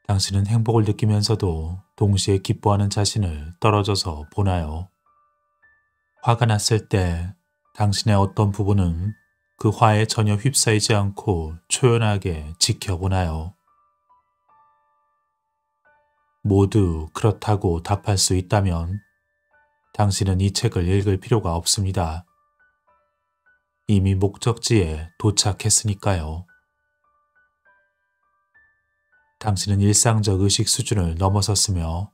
당신은 행복을 느끼면서도 동시에 기뻐하는 자신을 떨어져서 보나요? 화가 났을 때 당신의 어떤 부분은 그 화에 전혀 휩싸이지 않고 초연하게 지켜보나요? 모두 그렇다고 답할 수 있다면 당신은 이 책을 읽을 필요가 없습니다. 이미 목적지에 도착했으니까요. 당신은 일상적 의식 수준을 넘어섰으며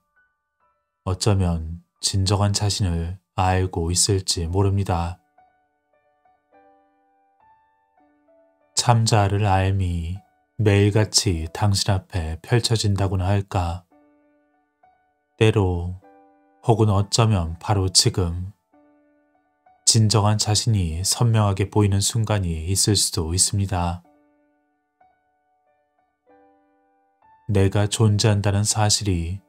어쩌면 진정한 자신을 알고 있을지 모릅니다. 참자아를 알미 매일같이 당신 앞에 펼쳐진다고나 할까? 때로 혹은 어쩌면 바로 지금 진정한 자신이 선명하게 보이는 순간이 있을 수도 있습니다. 내가 존재한다는 사실이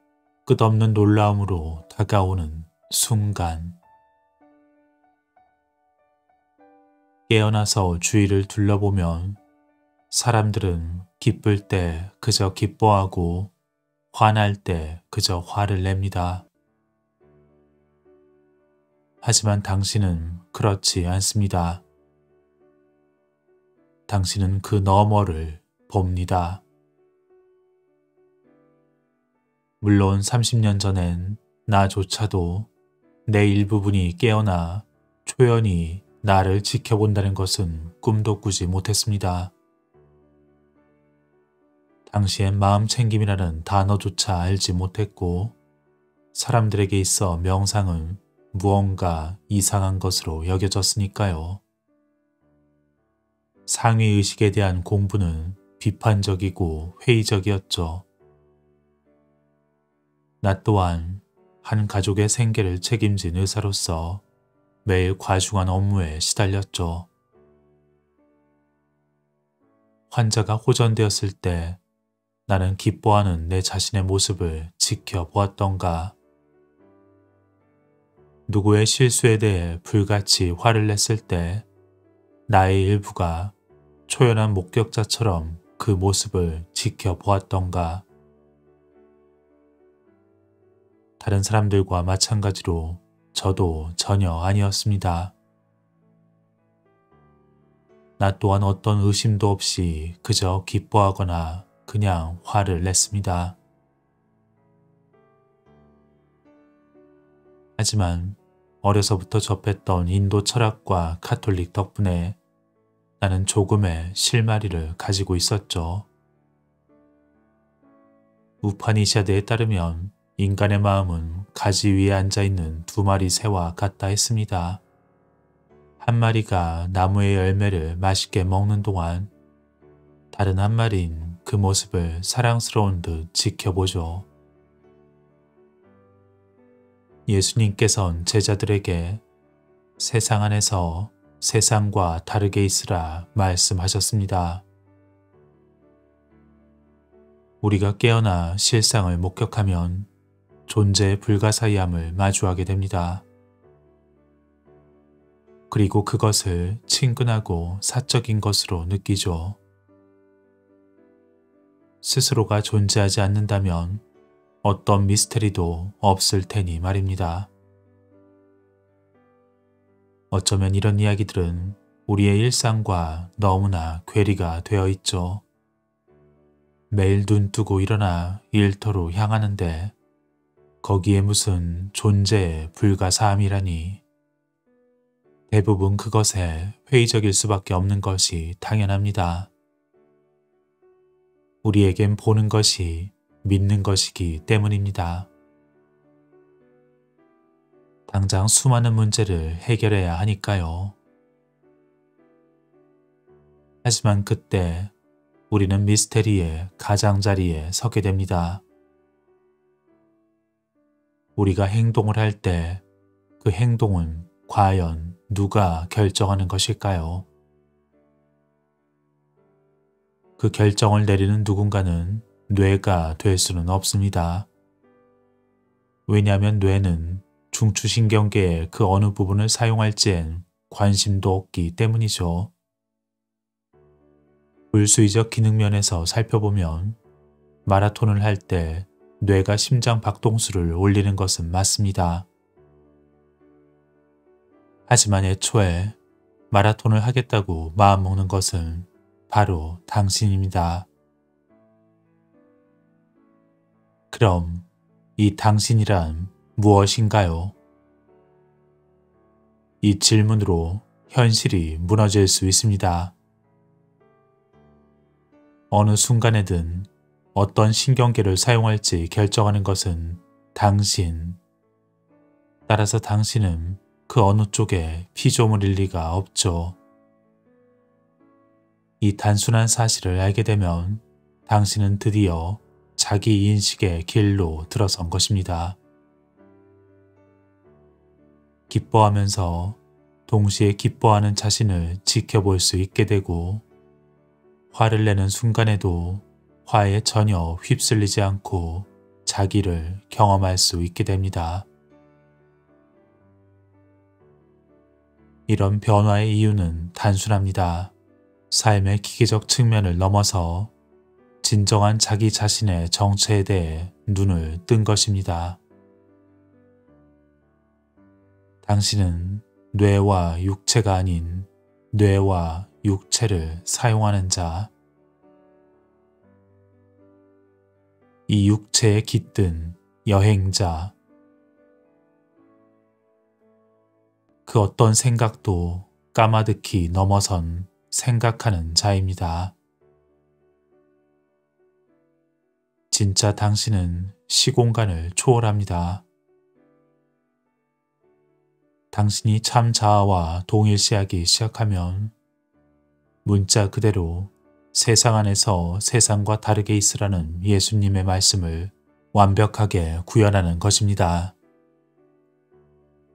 끝없는 놀라움으로 다가오는 순간. 깨어나서 주위를 둘러보면 사람들은 기쁠 때 그저 기뻐하고 화날 때 그저 화를 냅니다. 하지만 당신은 그렇지 않습니다. 당신은 그 너머를 봅니다. 물론 30년 전엔 나조차도 내 일부분이 깨어나 초연히 나를 지켜본다는 것은 꿈도 꾸지 못했습니다. 당시엔 마음 챙김이라는 단어조차 알지 못했고 사람들에게 있어 명상은 무언가 이상한 것으로 여겨졌으니까요. 상위의식에 대한 공부는 비판적이고 회의적이었죠. 나 또한 한 가족의 생계를 책임진 의사로서 매일 과중한 업무에 시달렸죠. 환자가 호전되었을 때 나는 기뻐하는 내 자신의 모습을 지켜보았던가. 누구의 실수에 대해 불같이 화를 냈을 때 나의 일부가 초연한 목격자처럼 그 모습을 지켜보았던가. 다른 사람들과 마찬가지로 저도 전혀 아니었습니다. 나 또한 어떤 의심도 없이 그저 기뻐하거나 그냥 화를 냈습니다. 하지만 어려서부터 접했던 인도 철학과 카톨릭 덕분에 나는 조금의 실마리를 가지고 있었죠. 우파니샤드에 따르면 인간의 마음은 가지 위에 앉아있는 두 마리 새와 같다 했습니다. 한 마리가 나무의 열매를 맛있게 먹는 동안 다른 한 마리는 그 모습을 사랑스러운 듯 지켜보죠. 예수님께서는 제자들에게 세상 안에서 세상과 다르게 있으라 말씀하셨습니다. 우리가 깨어나 실상을 목격하면 존재의 불가사의함을 마주하게 됩니다. 그리고 그것을 친근하고 사적인 것으로 느끼죠. 스스로가 존재하지 않는다면 어떤 미스테리도 없을 테니 말입니다. 어쩌면 이런 이야기들은 우리의 일상과 너무나 괴리가 되어 있죠. 매일 눈 뜨고 일어나 일터로 향하는데 거기에 무슨 존재의 불가사함이라니. 대부분 그것에 회의적일 수밖에 없는 것이 당연합니다. 우리에겐 보는 것이 믿는 것이기 때문입니다. 당장 수많은 문제를 해결해야 하니까요. 하지만 그때 우리는 미스테리의 가장자리에 서게 됩니다. 우리가 행동을 할 때 그 행동은 과연 누가 결정하는 것일까요? 그 결정을 내리는 누군가는 뇌가 될 수는 없습니다. 왜냐하면 뇌는 중추신경계의 그 어느 부분을 사용할지엔 관심도 없기 때문이죠. 불수의적 기능 면에서 살펴보면 마라톤을 할 때 뇌가 심장 박동수를 올리는 것은 맞습니다. 하지만 애초에 마라톤을 하겠다고 마음먹는 것은 바로 당신입니다. 그럼 이 당신이란 무엇인가요? 이 질문으로 현실이 무너질 수 있습니다. 어느 순간에든 어떤 신경계를 사용할지 결정하는 것은 당신. 따라서 당신은 그 어느 쪽에 피조물일 리가 없죠. 이 단순한 사실을 알게 되면 당신은 드디어 자기 인식의 길로 들어선 것입니다. 기뻐하면서 동시에 기뻐하는 자신을 지켜볼 수 있게 되고, 화를 내는 순간에도 화에 전혀 휩쓸리지 않고 자기를 경험할 수 있게 됩니다. 이런 변화의 이유는 단순합니다. 삶의 기계적 측면을 넘어서 진정한 자기 자신의 정체에 대해 눈을 뜬 것입니다. 당신은 뇌와 육체가 아닌 뇌와 육체를 사용하는 자, 이 육체에 깃든 여행자, 그 어떤 생각도 까마득히 넘어선 생각하는 자입니다. 진짜 당신은 시공간을 초월합니다. 당신이 참 자아와 동일시하기 시작하면 문자 그대로 세상 안에서 세상과 다르게 있으라는 예수님의 말씀을 완벽하게 구현하는 것입니다.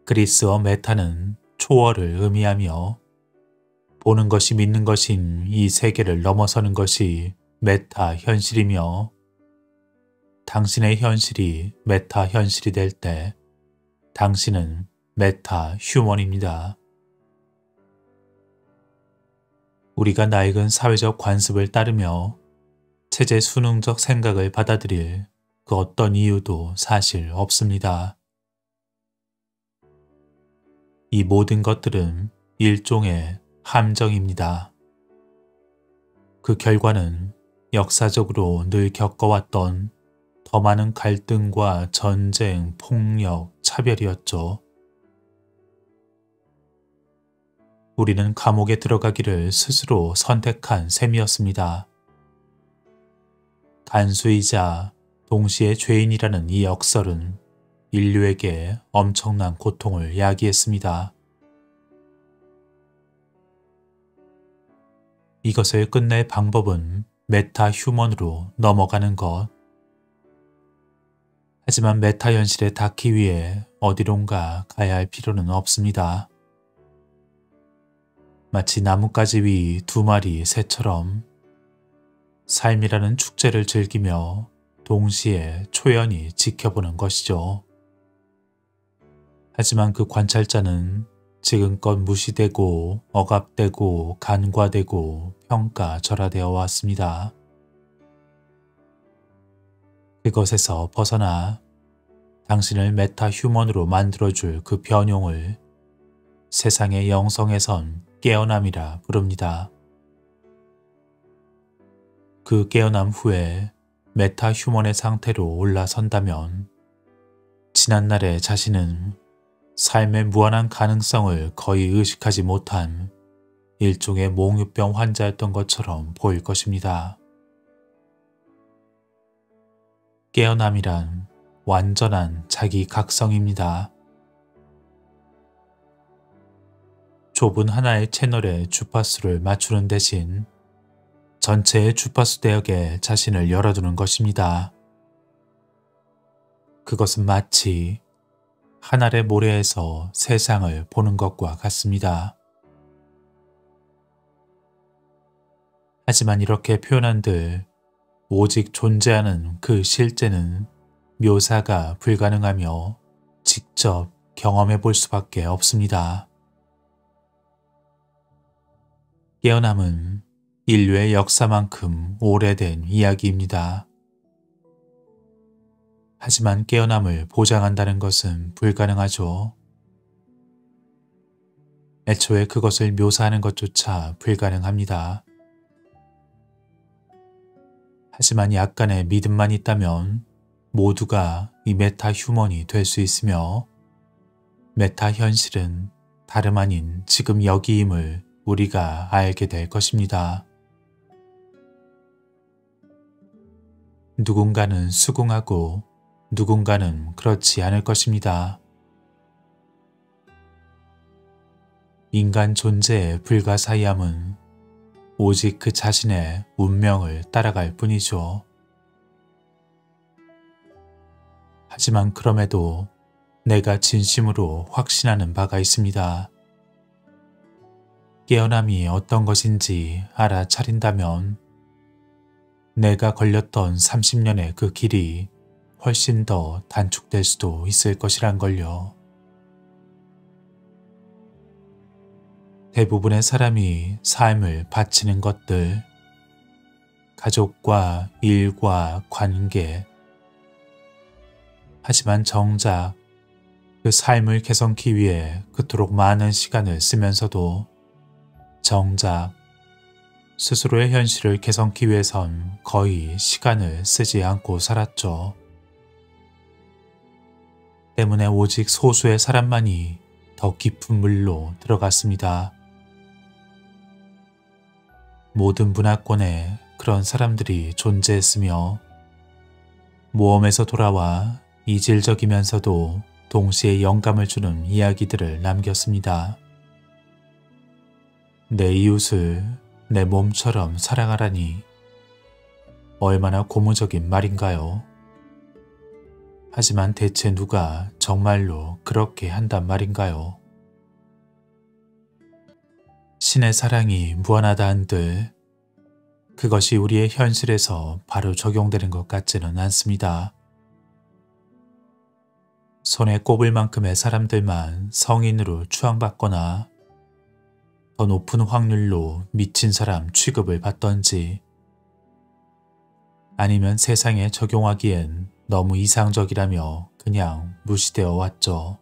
그리스어 메타는 초월을 의미하며, 보는 것이 믿는 것인 이 세계를 넘어서는 것이 메타 현실이며, 당신의 현실이 메타 현실이 될 때 당신은 메타 휴먼입니다. 우리가 낡은 사회적 관습을 따르며 체제 수능적 생각을 받아들일 그 어떤 이유도 사실 없습니다. 이 모든 것들은 일종의 함정입니다. 그 결과는 역사적으로 늘 겪어왔던 더 많은 갈등과 전쟁, 폭력, 차별이었죠. 우리는 감옥에 들어가기를 스스로 선택한 셈이었습니다. 간수이자 동시에 죄인이라는 이 역설은 인류에게 엄청난 고통을 야기했습니다. 이것을 끝낼 방법은 메타 휴먼으로 넘어가는 것. 하지만 메타 현실에 닿기 위해 어디론가 가야 할 필요는 없습니다. 마치 나뭇가지 위 두 마리 새처럼 삶이라는 축제를 즐기며 동시에 초연히 지켜보는 것이죠. 하지만 그 관찰자는 지금껏 무시되고 억압되고 간과되고 평가절하되어 왔습니다. 그것에서 벗어나 당신을 메타 휴먼으로 만들어줄 그 변용을 세상의 영성에선 깨어남이라 부릅니다. 그 깨어남 후에 메타 휴먼의 상태로 올라선다면 지난날의 자신은 삶의 무한한 가능성을 거의 의식하지 못한 일종의 몽유병 환자였던 것처럼 보일 것입니다. 깨어남이란 완전한 자기 각성입니다. 좁은 하나의 채널의 주파수를 맞추는 대신 전체의 주파수 대역에 자신을 열어두는 것입니다. 그것은 마치 한 알의 모래에서 세상을 보는 것과 같습니다. 하지만 이렇게 표현한들 오직 존재하는 그 실제는 묘사가 불가능하며 직접 경험해 볼 수밖에 없습니다. 깨어남은 인류의 역사만큼 오래된 이야기입니다. 하지만 깨어남을 보장한다는 것은 불가능하죠. 애초에 그것을 묘사하는 것조차 불가능합니다. 하지만 약간의 믿음만 있다면 모두가 이 메타 휴먼이 될 수 있으며 메타 현실은 다름 아닌 지금 여기임을 우리가 알게 될 것입니다. 누군가는 수긍하고 누군가는 그렇지 않을 것입니다. 인간 존재의 불가사의함은 오직 그 자신의 운명을 따라갈 뿐이죠. 하지만 그럼에도 내가 진심으로 확신하는 바가 있습니다. 깨어남이 어떤 것인지 알아차린다면 내가 걸렸던 30년의 그 길이 훨씬 더 단축될 수도 있을 것이란 걸요. 대부분의 사람이 삶을 바치는 것들, 가족과 일과 관계, 하지만 정작 그 삶을 개선하기 위해 그토록 많은 시간을 쓰면서도 정작 스스로의 현실을 개선하기 위해선 거의 시간을 쓰지 않고 살았죠. 때문에 오직 소수의 사람만이 더 깊은 물로 들어갔습니다. 모든 문화권에 그런 사람들이 존재했으며 모험에서 돌아와 이질적이면서도 동시에 영감을 주는 이야기들을 남겼습니다. 내 이웃을 내 몸처럼 사랑하라니 얼마나 고무적인 말인가요? 하지만 대체 누가 정말로 그렇게 한단 말인가요? 신의 사랑이 무한하다 한들 그것이 우리의 현실에서 바로 적용되는 것 같지는 않습니다. 손에 꼽을 만큼의 사람들만 성인으로 추앙받거나 더 높은 확률로 미친 사람 취급을 받던지 아니면 세상에 적용하기엔 너무 이상적이라며 그냥 무시되어 왔죠.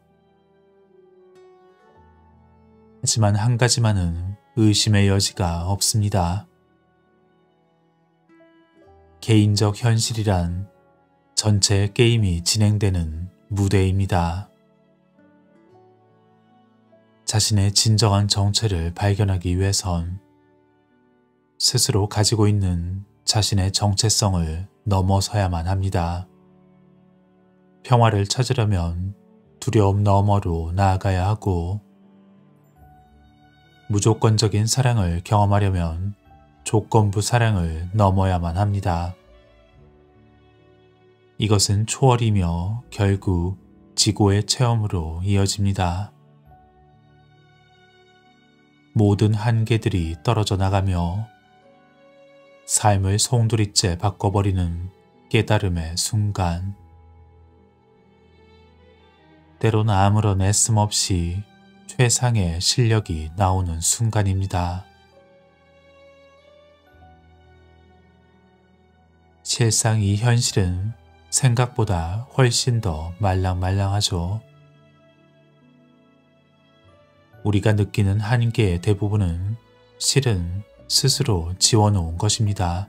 하지만 한 가지만은 의심의 여지가 없습니다. 개인적 현실이란 전체 게임이 진행되는 무대입니다. 자신의 진정한 정체를 발견하기 위해선 스스로 가지고 있는 자신의 정체성을 넘어서야만 합니다. 평화를 찾으려면 두려움 너머로 나아가야 하고 무조건적인 사랑을 경험하려면 조건부 사랑을 넘어야만 합니다. 이것은 초월이며 결국 지고의 체험으로 이어집니다. 모든 한계들이 떨어져 나가며 삶을 송두리째 바꿔버리는 깨달음의 순간. 때론 아무런 애씀 없이 최상의 실력이 나오는 순간입니다. 실상 이 현실은 생각보다 훨씬 더 말랑말랑하죠. 우리가 느끼는 한계의 대부분은 실은 스스로 지워놓은 것입니다.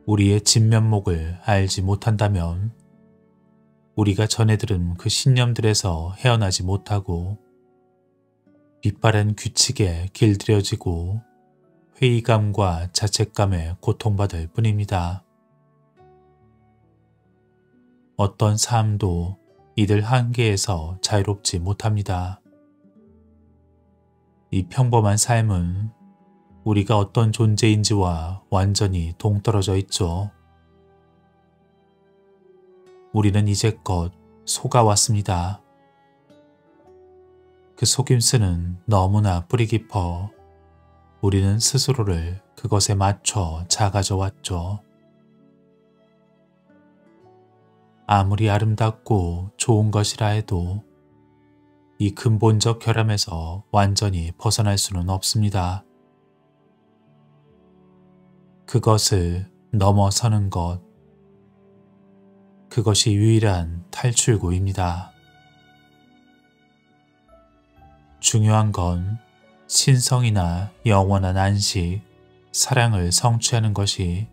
우리의 진면목을 알지 못한다면 우리가 전에 들은 그 신념들에서 헤어나지 못하고 빛바랜 규칙에 길들여지고 회의감과 자책감에 고통받을 뿐입니다. 어떤 삶도 이들 한계에서 자유롭지 못합니다. 이 평범한 삶은 우리가 어떤 존재인지와 완전히 동떨어져 있죠. 우리는 이제껏 속아왔습니다. 그 속임수는 너무나 뿌리 깊어 우리는 스스로를 그것에 맞춰 작아져 왔죠. 아무리 아름답고 좋은 것이라 해도 이 근본적 결함에서 완전히 벗어날 수는 없습니다. 그것을 넘어서는 것, 그것이 유일한 탈출구입니다. 중요한 건 신성이나 영원한 안식, 사랑을 성취하는 것이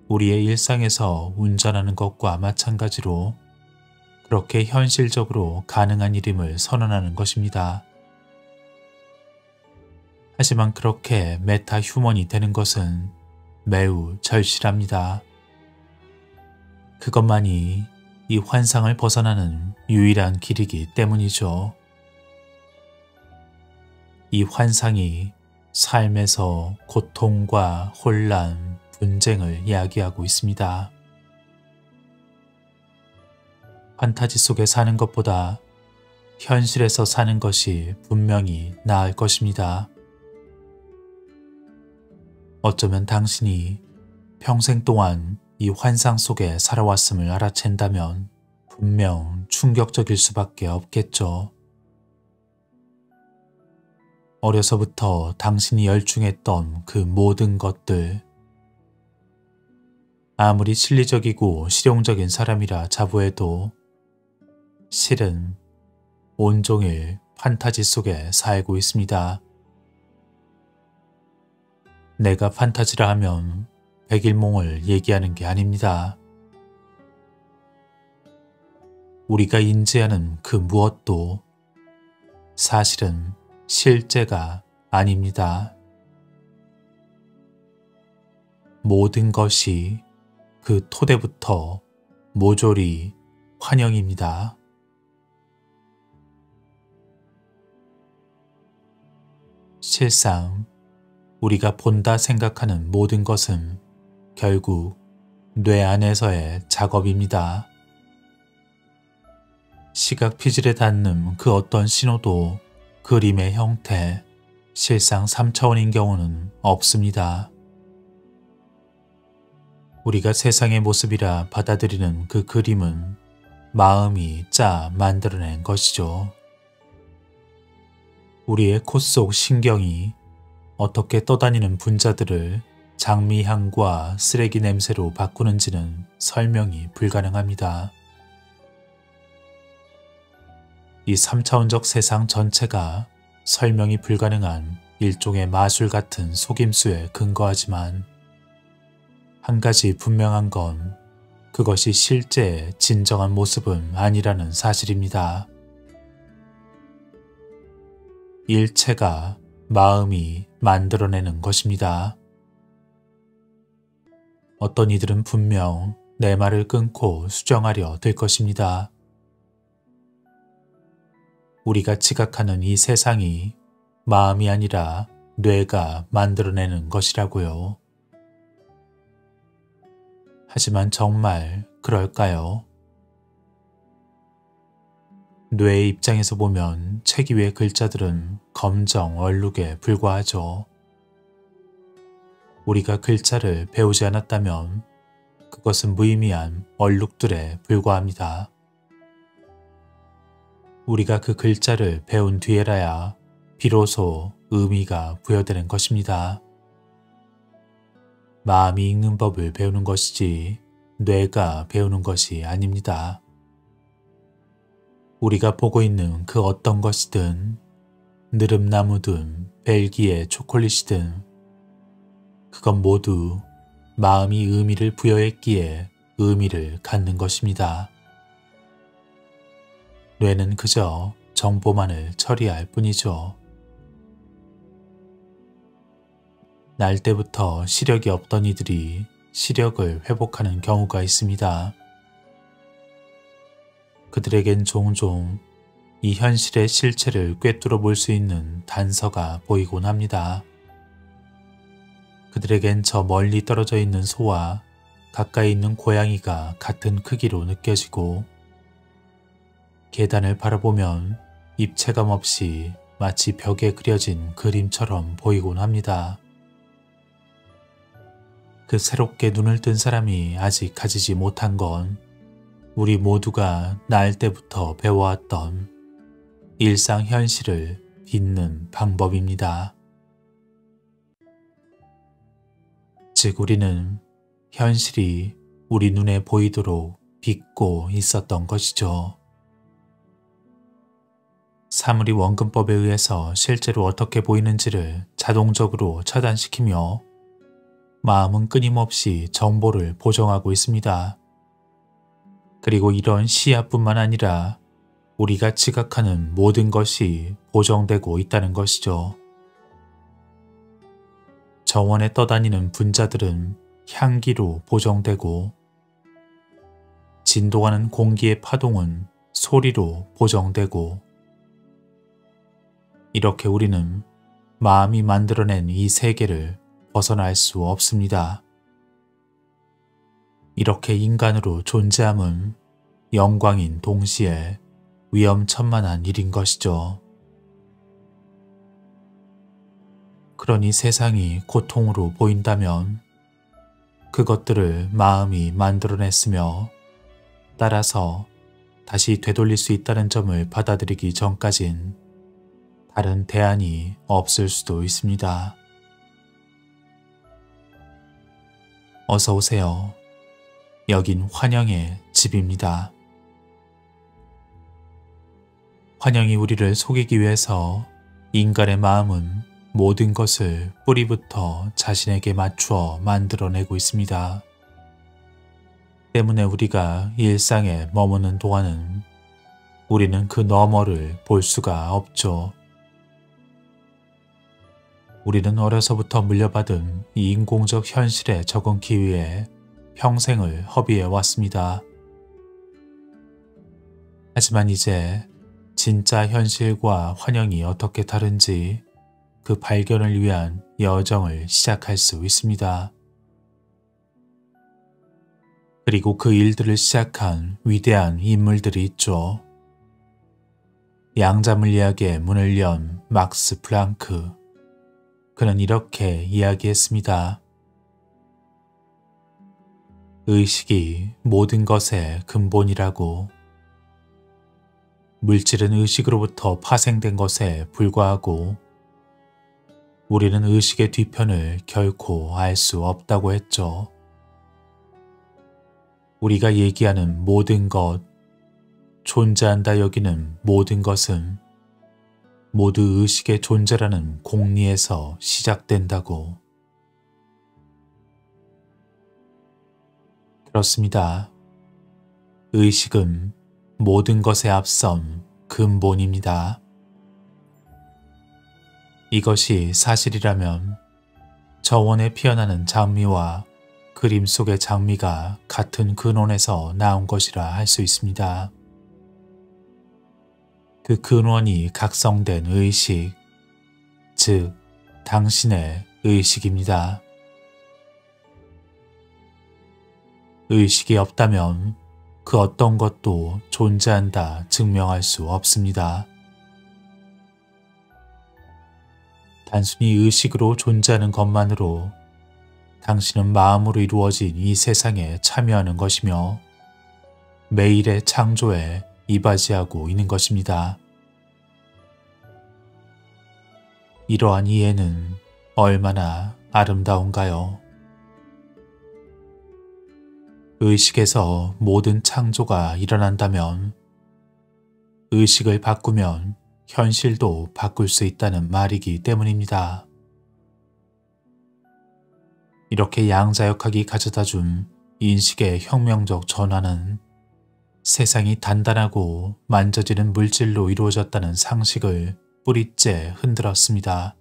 우리의 일상에서 운전하는 것과 마찬가지로 그렇게 현실적으로 가능한 일임을 선언하는 것입니다. 하지만 그렇게 메타 휴먼이 되는 것은 매우 절실합니다. 그것만이 이 환상을 벗어나는 유일한 길이기 때문이죠. 이 환상이 삶에서 고통과 혼란, 분쟁을 이야기하고 있습니다. 판타지 속에 사는 것보다 현실에서 사는 것이 분명히 나을 것입니다. 어쩌면 당신이 평생 동안 이 환상 속에 살아왔음을 알아챈다면 분명 충격적일 수밖에 없겠죠. 어려서부터 당신이 열중했던 그 모든 것들, 아무리 실리적이고 실용적인 사람이라 자부해도 실은 온종일 판타지 속에 살고 있습니다. 내가 판타지라 하면 백일몽을 얘기하는 게 아닙니다. 우리가 인지하는 그 무엇도 사실은 실제가 아닙니다. 모든 것이 그 토대부터 모조리 환영입니다. 실상 우리가 본다 생각하는 모든 것은 결국 뇌 안에서의 작업입니다. 시각 피질에 닿는 그 어떤 신호도 그림의 형태, 실상 3차원인 경우는 없습니다. 우리가 세상의 모습이라 받아들이는 그 그림은 마음이 짜 만들어낸 것이죠. 우리의 코 속 신경이 어떻게 떠다니는 분자들을 장미향과 쓰레기 냄새로 바꾸는지는 설명이 불가능합니다. 이 3차원적 세상 전체가 설명이 불가능한 일종의 마술 같은 속임수에 근거하지만 한 가지 분명한 건 그것이 실제의 진정한 모습은 아니라는 사실입니다. 일체가 마음이 만들어내는 것입니다. 어떤 이들은 분명 내 말을 끊고 수정하려 들 것입니다. 우리가 지각하는 이 세상이 마음이 아니라 뇌가 만들어내는 것이라고요. 하지만 정말 그럴까요? 뇌의 입장에서 보면 책 위의 글자들은 검정 얼룩에 불과하죠. 우리가 글자를 배우지 않았다면 그것은 무의미한 얼룩들에 불과합니다. 우리가 그 글자를 배운 뒤에라야 비로소 의미가 부여되는 것입니다. 마음이 읽는 법을 배우는 것이지 뇌가 배우는 것이 아닙니다. 우리가 보고 있는 그 어떤 것이든 느릅나무든 벨기에 초콜릿이든 그건 모두 마음이 의미를 부여했기에 의미를 갖는 것입니다. 뇌는 그저 정보만을 처리할 뿐이죠. 날 때부터 시력이 없던 이들이 시력을 회복하는 경우가 있습니다. 그들에겐 종종 이 현실의 실체를 꿰뚫어 볼 수 있는 단서가 보이곤 합니다. 그들에겐 저 멀리 떨어져 있는 소와 가까이 있는 고양이가 같은 크기로 느껴지고 계단을 바라보면 입체감 없이 마치 벽에 그려진 그림처럼 보이곤 합니다. 그 새롭게 눈을 뜬 사람이 아직 가지지 못한 건 우리 모두가 나을 때부터 배워왔던 일상 현실을 빚는 방법입니다. 즉 우리는 현실이 우리 눈에 보이도록 빚고 있었던 것이죠. 사물이 원근법에 의해서 실제로 어떻게 보이는지를 자동적으로 차단시키며 마음은 끊임없이 정보를 보정하고 있습니다. 그리고 이런 시야뿐만 아니라 우리가 지각하는 모든 것이 보정되고 있다는 것이죠. 정원에 떠다니는 분자들은 향기로 보정되고 진동하는 공기의 파동은 소리로 보정되고 이렇게 우리는 마음이 만들어낸 이 세계를 벗어날 수 없습니다. 이렇게 인간으로 존재함은 영광인 동시에 위험천만한 일인 것이죠. 그러니 세상이 고통으로 보인다면 그것들을 마음이 만들어냈으며 따라서 다시 되돌릴 수 있다는 점을 받아들이기 전까진 다른 대안이 없을 수도 있습니다. 어서 오세요. 여긴 환영의 집입니다. 환영이 우리를 속이기 위해서 인간의 마음은 모든 것을 뿌리부터 자신에게 맞추어 만들어내고 있습니다. 때문에 우리가 일상에 머무는 동안은 우리는 그 너머를 볼 수가 없죠. 우리는 어려서부터 물려받은 이 인공적 현실에 적응하기 위해 평생을 허비해 왔습니다. 하지만 이제 진짜 현실과 환영이 어떻게 다른지 그 발견을 위한 여정을 시작할 수 있습니다. 그리고 그 일들을 시작한 위대한 인물들이 있죠. 양자물리학의 문을 연 막스 플랑크. 그는 이렇게 이야기했습니다. 의식이 모든 것의 근본이라고. 물질은 의식으로부터 파생된 것에 불과하고 우리는 의식의 뒤편을 결코 알 수 없다고 했죠. 우리가 얘기하는 모든 것, 존재한다 여기는 모든 것은 모두 의식의 존재라는 공리에서 시작된다고. 그렇습니다. 의식은 모든 것에 앞선 근본입니다. 이것이 사실이라면 저원에 피어나는 장미와 그림 속의 장미가 같은 근원에서 나온 것이라 할 수 있습니다. 그 근원이 각성된 의식, 즉 당신의 의식입니다. 의식이 없다면 그 어떤 것도 존재한다 증명할 수 없습니다. 단순히 의식으로 존재하는 것만으로 당신은 마음으로 이루어진 이 세상에 참여하는 것이며 매일의 창조에 이바지하고 있는 것입니다. 이러한 이해는 얼마나 아름다운가요? 의식에서 모든 창조가 일어난다면 의식을 바꾸면 현실도 바꿀 수 있다는 말이기 때문입니다. 이렇게 양자역학이 가져다준 인식의 혁명적 전환은 세상이 단단하고 만져지는 물질로 이루어졌다는 상식을 뿌리째 흔들었습니다.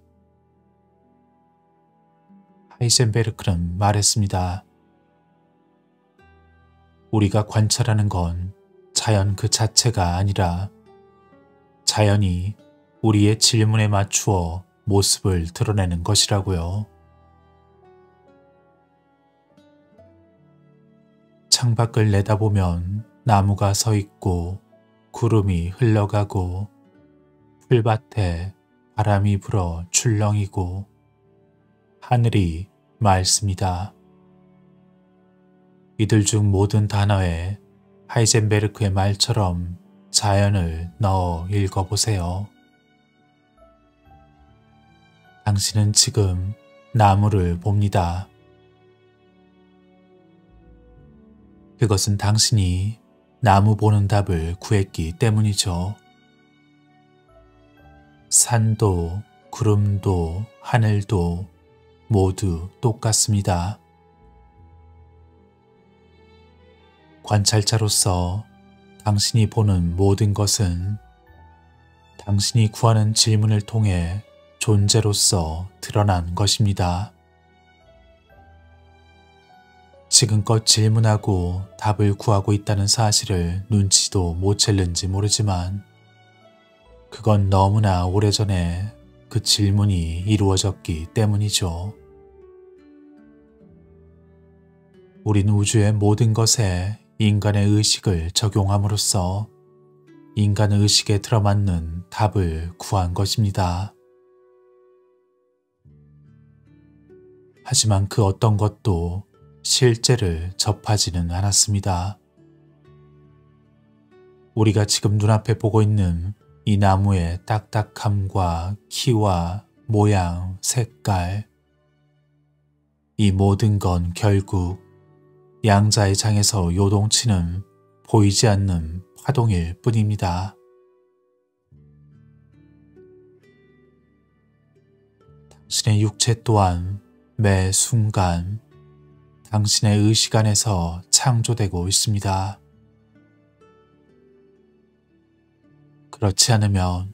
하이젠베르크는 말했습니다. 우리가 관찰하는 건 자연 그 자체가 아니라 자연이 우리의 질문에 맞추어 모습을 드러내는 것이라고요. 창밖을 내다보면 나무가 서 있고 구름이 흘러가고 풀밭에 바람이 불어 출렁이고 하늘이 맑습니다. 이들 중 모든 단어에 하이젠베르크의 말처럼 자연을 넣어 읽어보세요. 당신은 지금 나무를 봅니다. 그것은 당신이 나무 보는 답을 구했기 때문이죠. 산도, 구름도, 하늘도 모두 똑같습니다. 관찰자로서 당신이 보는 모든 것은 당신이 구하는 질문을 통해 존재로서 드러난 것입니다. 지금껏 질문하고 답을 구하고 있다는 사실을 눈치도 못 챘는지 모르지만 그건 너무나 오래전에 그 질문이 이루어졌기 때문이죠. 우린 우주의 모든 것에 인간의 의식을 적용함으로써 인간의 의식에 들어맞는 답을 구한 것입니다. 하지만 그 어떤 것도 실제를 접하지는 않았습니다. 우리가 지금 눈앞에 보고 있는 이 나무의 딱딱함과 키와 모양, 색깔, 이 모든 건 결국 양자의 장에서 요동치는 보이지 않는 파동일 뿐입니다. 당신의 육체 또한 매 순간 당신의 의식 안에서 창조되고 있습니다. 그렇지 않으면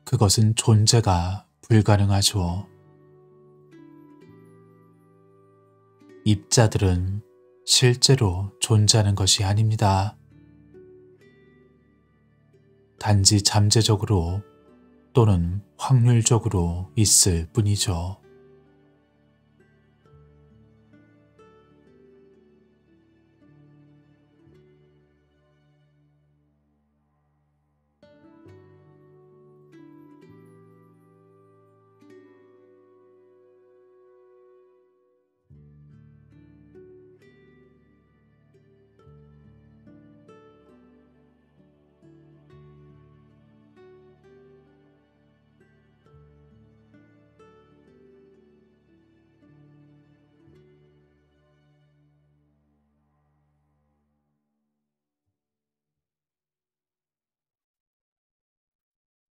그것은 존재가 불가능하죠. 입자들은 실제로 존재하는 것이 아닙니다. 단지 잠재적으로 또는 확률적으로 있을 뿐이죠.